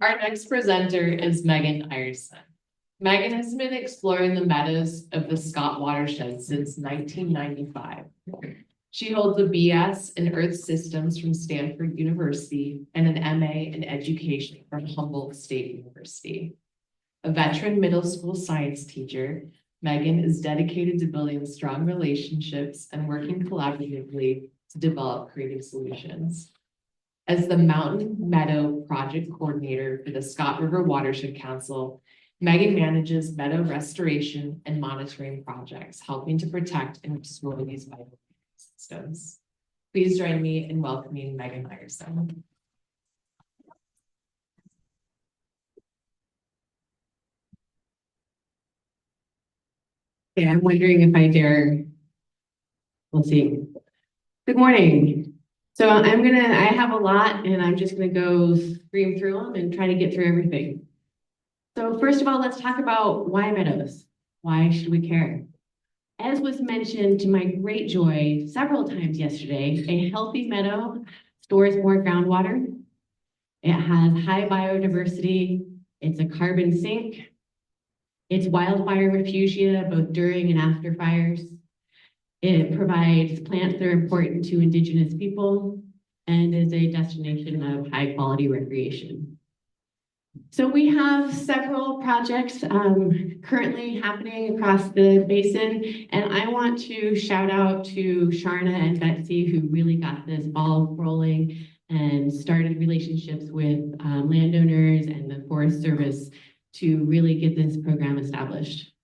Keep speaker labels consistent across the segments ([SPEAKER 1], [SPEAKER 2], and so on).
[SPEAKER 1] Our next presenter is Meagan Ireson. Meagan has been exploring the meadows of the Scott Watershed since 1995. She holds a BS in Earth Systems from Stanford University and an MA in Education from Humboldt State University. A veteran middle school science teacher, Meagan is dedicated to building strong relationships and working collaboratively to develop creative solutions. As the Mountain Meadow Project Coordinator for the Scott River Watershed Council, Meagan manages meadow restoration and monitoring projects, helping to protect and restore these vital systems. Please join me in welcoming Meagan Ireson. Okay, I'm wondering if I dare, we'll see. Good morning. So I have a lot and I'm just gonna go scream through them and try to get through everything. So first of all, let's talk about why meadows. Why should we care? As was mentioned to my great joy several times yesterday, a healthy meadow stores more groundwater. It has high biodiversity. It's a carbon sink. It's wildfire refugia, both during and after fires. It provides plants that are important to Indigenous people and is a destination of high quality recreation. So we have several projects currently happening across the basin, and I want to shout out to Sharna and Betsy, who really got this ball rolling and started relationships with landowners and the Forest Service to really get this program established.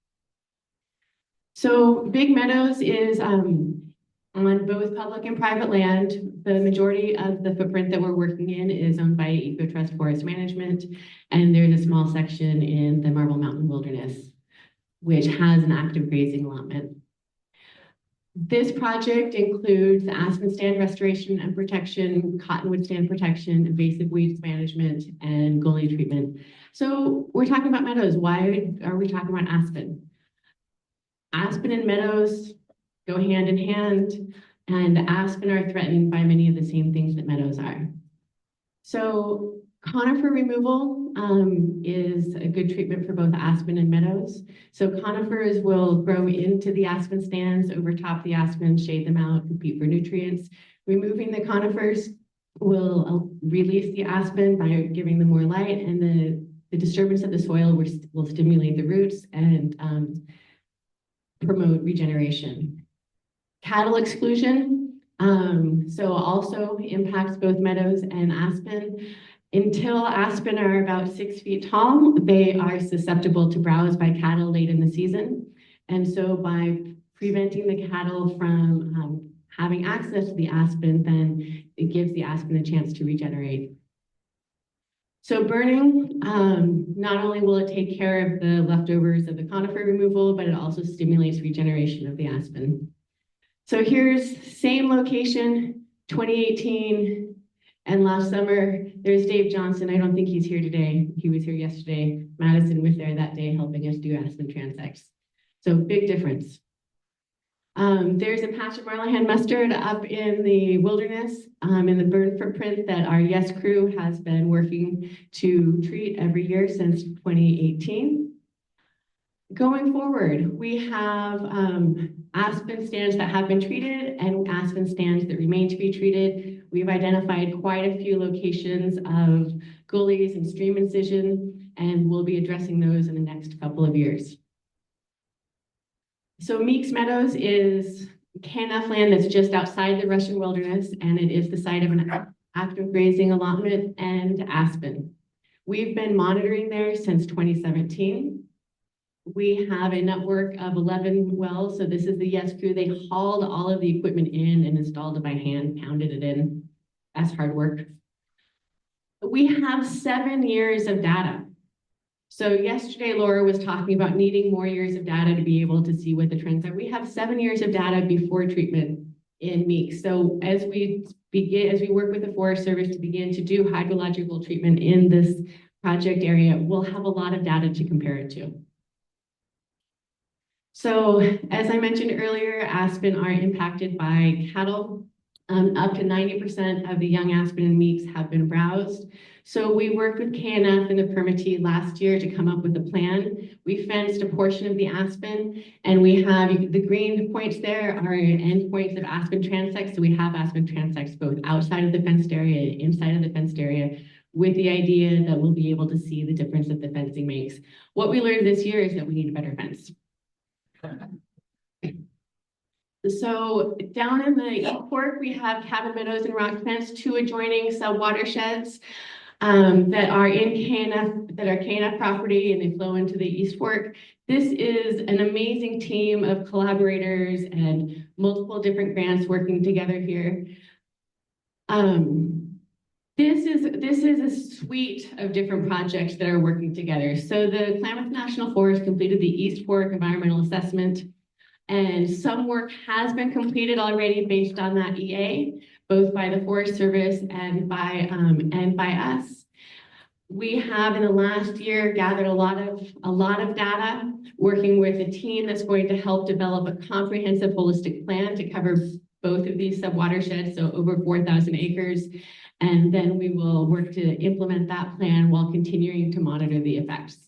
[SPEAKER 1] So Big Meadows is on both public and private land. The majority of the footprint that we're working in is owned by EcoTrust Forest Management, and there's a small section in the Marble Mountain Wilderness, which has an active grazing allotment. This project includes aspen stand restoration and protection, cottonwood stand protection, invasive weeds management, and gully treatment. So we're talking about meadows. Why are we talking about aspen? Aspen and meadows go hand in hand, and aspen are threatened by many of the same things that meadows are. So conifer removal is a good treatment for both aspen and meadows. So conifers will grow into the aspen stands, over top the aspen, shade them out, compete for nutrients. Removing the conifers will release the aspen by giving them more light, and the disturbance of the soil will stimulate the roots and promote regeneration. Cattle exclusion, so also impacts both meadows and aspen. Until aspen are about 6 feet tall, they are susceptible to browse by cattle late in the season. And so by preventing the cattle from having access to the aspen, then it gives the aspen a chance to regenerate. So burning, not only will it take care of the leftovers of the conifer removal, but it also stimulates regeneration of the aspen. So here's same location, 2018, and last summer, there's Dave Johnson. I don't think he's here today. He was here yesterday. Madison was there that day helping us do aspen transects. So big difference. There's a patch of Marlahan mustard up in the wilderness in the burn footprint that our YES crew has been working to treat every year since 2018. Going forward, we have aspen stands that have been treated and aspen stands that remain to be treated. We've identified quite a few locations of gullies and stream incision, and we'll be addressing those in the next couple of years. So Meeks Meadows is KNF land that's just outside the Russian wilderness, and it is the site of an active grazing allotment and aspen. We've been monitoring there since 2017. We have a network of 11 wells. So this is the YES crew. They hauled all of the equipment in and installed it by hand, pounded it in. That's hard work. We have 7 years of data. So yesterday, Laura was talking about needing more years of data to be able to see what the trends are. We have 7 years of data before treatment in Meeks. So as we work with the Forest Service to begin to do hydrological treatment in this project area, we'll have a lot of data to compare it to. So as I mentioned earlier, aspen are impacted by cattle. Up to 90% of the young aspen and meeks have been browsed. So we worked with KNF and the permittee last year to come up with a plan. We fenced a portion of the aspen, and we have the green points there are endpoints of aspen transects. So we have aspen transects both outside of the fenced area and inside of the fenced area, with the idea that we'll be able to see the difference that the fencing makes. What we learned this year is that we need a better fence. So down in the East Fork, we have Cabin Meadows and Rock Fence, two adjoining sub-watersheds that are in KNF, that are KNF property, and they flow into the East Fork. This is an amazing team of collaborators and multiple different grants working together here. This is a suite of different projects that are working together. So the Klamath National Forest completed the East Fork environmental assessment, and some work has been completed already based on that EA, both by the Forest Service and by us. We have in the last year gathered a lot of data, working with a team that's going to help develop a comprehensive holistic plan to cover both of these sub-watersheds, so over 4,000 acres. And then we will work to implement that plan while continuing to monitor the effects.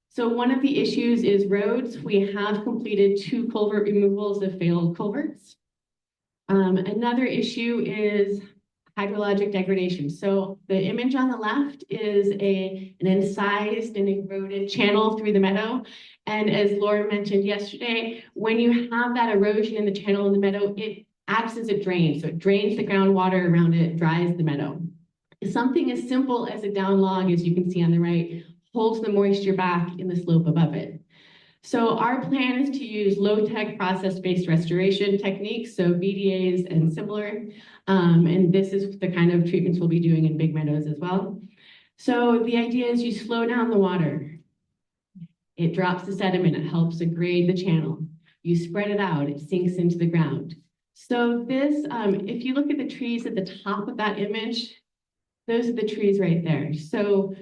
[SPEAKER 1] So one of the issues is roads. We have completed 2 culvert removals of failed culverts. Another issue is hydrologic degradation. So the image on the left is an incised and eroded channel through the meadow. And as Laura mentioned yesterday, when you have that erosion in the channel in the meadow, it acts as a drain. So it drains the groundwater around it, dries the meadow. Something as simple as a down log, as you can see on the right, holds the moisture back in the slope above it. So our plan is to use low-tech process-based restoration techniques, so VDAs and similar. And this is the kind of treatments we'll be doing in big meadows as well. So the idea is you slow down the water. It drops the sediment, it helps degrade the channel. You spread it out, it sinks into the ground. So this, if you look at the trees at the top of that image, those are the trees right there. So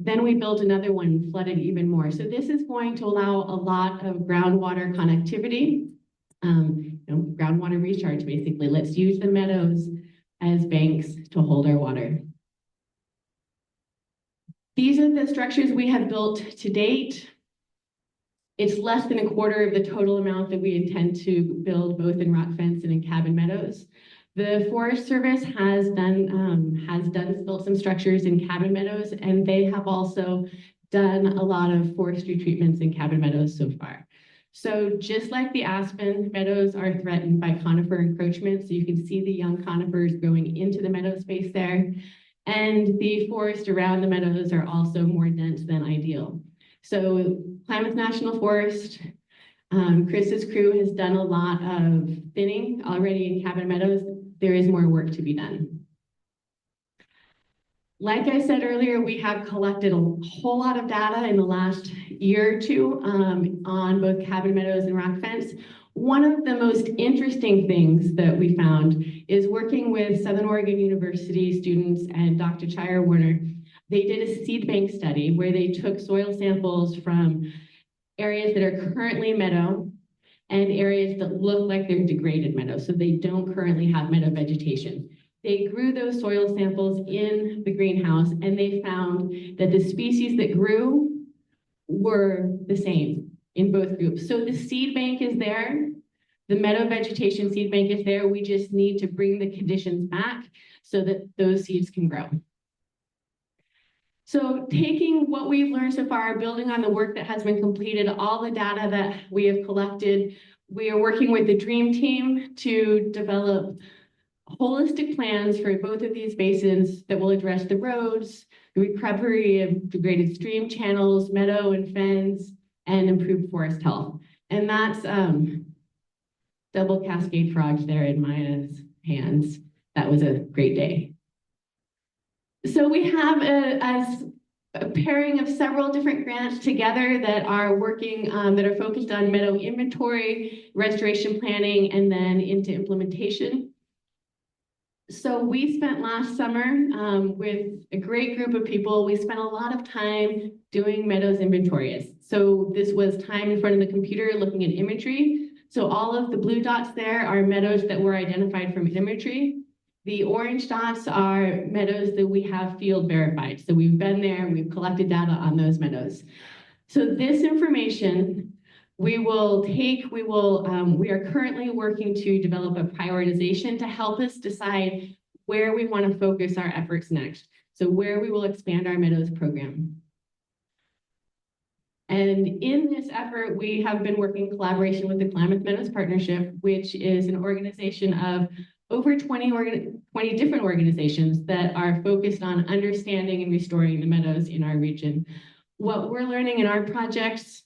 [SPEAKER 1] then we built another one, flooded even more. So this is going to allow a lot of groundwater connectivity, groundwater recharge, basically. Let's use the meadows as banks to hold our water. These are the structures we have built to date. It's less than a quarter of the total amount that we intend to build both in Rock Fence and in Cabin Meadows. The Forest Service has built some structures in Cabin Meadows, and they have also done a lot of forestry treatments in Cabin Meadows so far. So just like the aspen, meadows are threatened by conifer encroachment. So you can see the young conifers growing into the meadow space there. And the forest around the meadows are also more dense than ideal. So Klamath National Forest, Chris's crew has done a lot of thinning already in Cabin Meadows. There is more work to be done. Like I said earlier, we have collected a whole lot of data in the last year or two on both Cabin Meadows and Rock Fence. One of the most interesting things that we found is working with Southern Oregon University students and Dr. Shire Warner. They did a seed bank study where they took soil samples from areas that are currently meadow and areas that look like they're degraded meadow, so they don't currently have meadow vegetation. They grew those soil samples in the greenhouse, and they found that the species that grew were the same in both groups. So the seed bank is there, the meadow vegetation seed bank is there. We just need to bring the conditions back so that those seeds can grow. So taking what we've learned so far, building on the work that has been completed, all the data that we have collected, we are working with the DREAM team to develop holistic plans for both of these basins that will address the roads, the recovery of degraded stream channels, meadow and fens, and improve forest health. And that's double cascade frogs there in Maya's hands. That was a great day. So we have a pairing of several different grants together that are working, that are focused on meadow inventory, restoration planning, and then into implementation. So we spent last summer with a great group of people. We spent a lot of time doing meadows inventories. So this was time in front of the computer looking at imagery. So all of the blue dots there are meadows that were identified from imagery. The orange dots are meadows that we have field verified. So we've been there, we've collected data on those meadows. So this information we are currently working to develop a prioritization to help us decide where we want to focus our efforts next. So where we will expand our meadows program. And in this effort, we have been working in collaboration with the Klamath Meadows Partnership, which is an organization of over 20 different organizations that are focused on understanding and restoring the meadows in our region. What we're learning in our projects,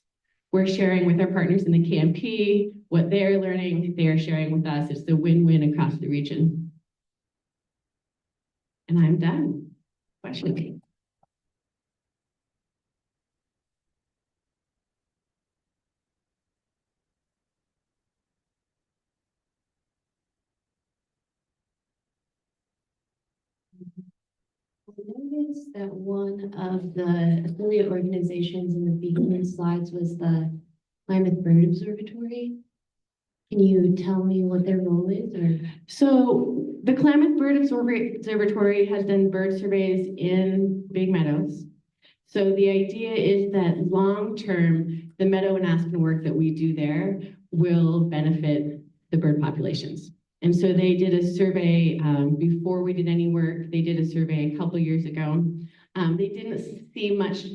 [SPEAKER 1] we're sharing with our partners in the KMP. What they're learning, they're sharing with us. It's a win-win across the region. And I'm done. Question.
[SPEAKER 2] I noticed that one of the affiliate organizations in the beginning slides was the Klamath Bird Observatory. Can you tell me what their role is?
[SPEAKER 1] So the Klamath Bird Observatory has done bird surveys in Big Meadows. So the idea is that long-term, the meadow and aspen work that we do there will benefit the bird populations. And so they did a survey before we did any work. They did a survey a couple years ago. They didn't see much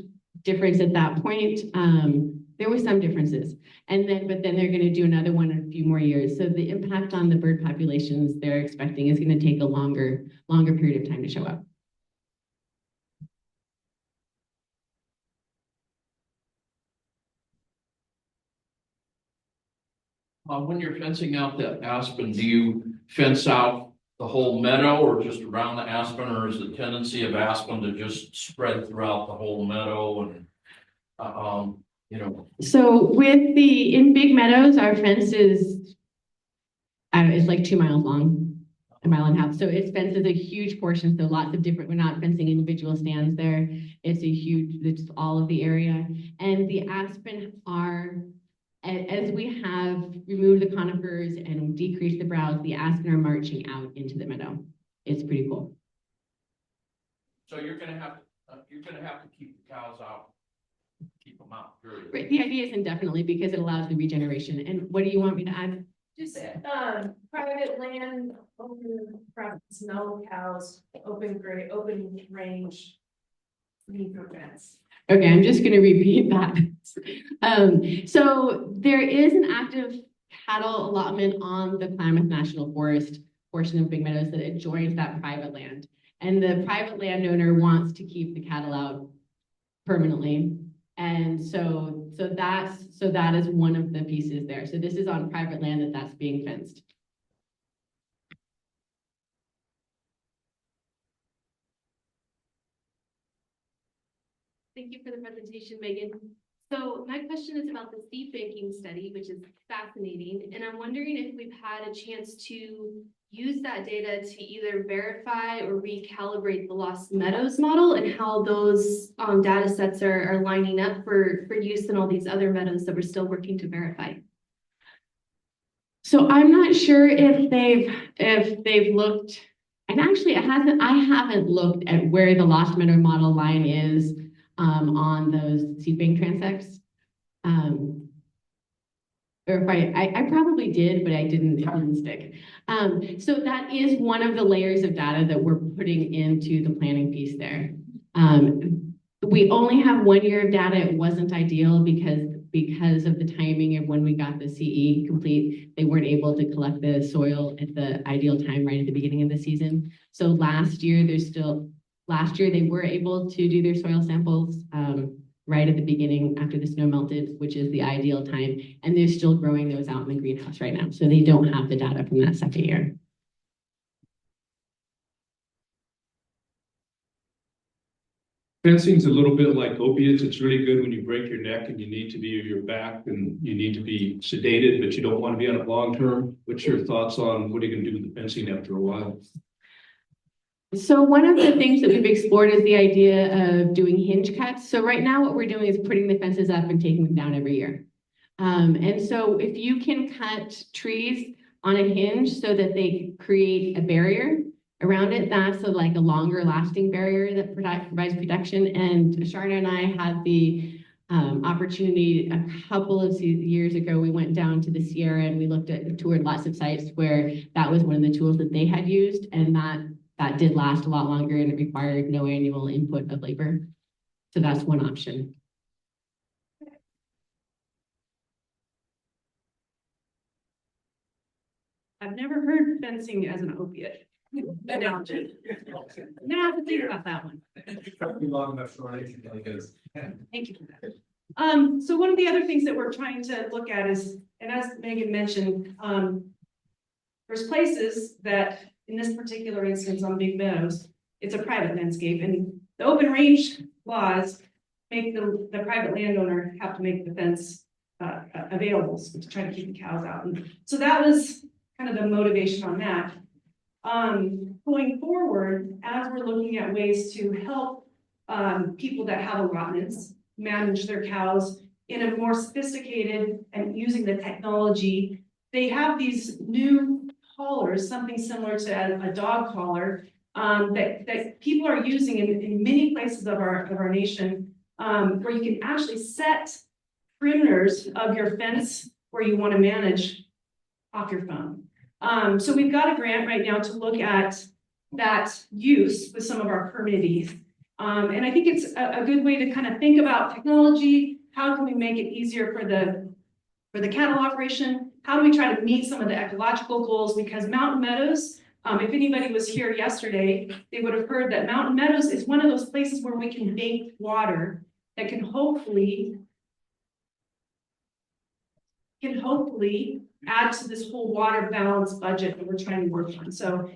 [SPEAKER 1] difference at that point. There were some differences. But then they're going to do another one in a few more years. So the impact on the bird populations they're expecting is going to take a longer period of time to show up.
[SPEAKER 3] When you're fencing out that aspen, do you fence out the whole meadow or just around the aspen, or is the tendency of aspen to just spread throughout the whole meadow and,
[SPEAKER 1] So in Big Meadows, our fence is, it's like 2 miles long, 1.5 miles. So it fences a huge portion. So lots of different, we're not fencing individual stands there. It's all of the area. And the aspen are, as we have removed the conifers and decreased the browse, the aspen are marching out into the meadow. It's pretty cool.
[SPEAKER 3] So you're gonna have to keep the cows out, keep them out, period.
[SPEAKER 1] Right. The idea is indefinitely because it allows the regeneration. And what do you want me to add?
[SPEAKER 4] Just private land, open preference, no cows, open range, need for fence.
[SPEAKER 1] Okay, I'm just going to repeat that. So there is an active cattle allotment on the Klamath National Forest portion of Big Meadows that adjoins that private land. And the private landowner wants to keep the cattle out permanently. And so that is one of the pieces there. So this is on private land that's being fenced.
[SPEAKER 2] Thank you for the presentation, Megan. So my question is about the seed banking study, which is fascinating. And I'm wondering if we've had a chance to use that data to either verify or recalibrate the Lost Meadows model and how those data sets are lining up for use in all these other meadows that we're still working to verify.
[SPEAKER 1] So I'm not sure if they've looked, and actually I haven't looked at where the Lost Meadow model line is on those seed bank transects. Or if I probably did, but it didn't stick. So that is one of the layers of data that we're putting into the planning piece there. We only have 1 year of data. It wasn't ideal because of the timing of when we got the CE complete. They weren't able to collect the soil at the ideal time right at the beginning of the season. So last year they were able to do their soil samples right at the beginning after the snow melted, which is the ideal time. And they're still growing those out in the greenhouse right now. So they don't have the data from that second year.
[SPEAKER 5] Fencing's a little bit like opiates. It's really good when you break your neck and you need to be your back and you need to be sedated, but you don't want to be on it long term. What's your thoughts on what are you going to do with the fencing after a while?
[SPEAKER 1] So one of the things that we've explored is the idea of doing hinge cuts. So right now what we're doing is putting the fences up and taking them down every year. And so if you can cut trees on a hinge so that they create a barrier, around it. That's like a longer lasting barrier that provides protection. And Sharna and I had the opportunity a couple of years ago. We went down to the Sierra and we toured lots of sites where that was one of the tools that they had used, and that did last a lot longer and it required no annual input of labor. So that's one option.
[SPEAKER 6] I've never heard fencing as an opiate analogy. Now I have to think about that one. Thank you for that. So one of the other things that we're trying to look at is, and as Meagan mentioned, there's places that, in this particular instance on Big Meadows, it's a private landscape, and the open range laws make the private landowner have to make the fence available to try to keep the cows out. And so that was kind of the motivation on that. Going forward, as we're looking at ways to help people that have allotments manage their cows in a more sophisticated and using the technology, they have these new collars, something similar to a dog collar, that people are using in many places of our nation, where you can actually set perimeters of your fence where you want to manage off your phone. So we've got a grant right now to look at that use with some of our permittees. And I think it's a good way to kind of think about technology. How can we make it easier for the cattle operation? How do we try to meet some of the ecological goals? Because Mountain Meadows, if anybody was here yesterday, they would have heard that Mountain Meadows is one of those places where we can bank water that can hopefully add to this whole water balance budget that we're trying to work on. So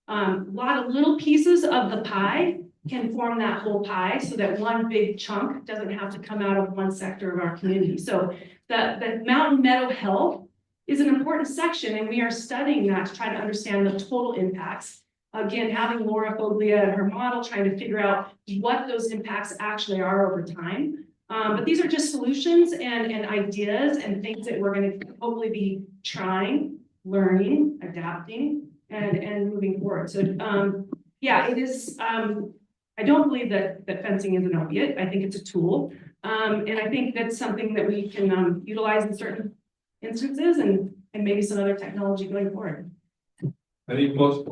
[SPEAKER 6] a lot of little pieces of the pie can form that whole pie so that one big chunk doesn't have to come out of one sector of our community. So the Mountain Meadow Health is an important section, and we are studying that to try to understand the total impacts. Again, having Laura Foglia and her model, trying to figure out what those impacts actually are over time. But these are just solutions and ideas and things that we're going to hopefully be trying, learning, adapting, and moving forward. So yeah, it is. I don't believe that fencing is an opiate. I think it's a tool. And I think that's something that we can utilize in certain instances and maybe some other technology going forward.
[SPEAKER 5] I think most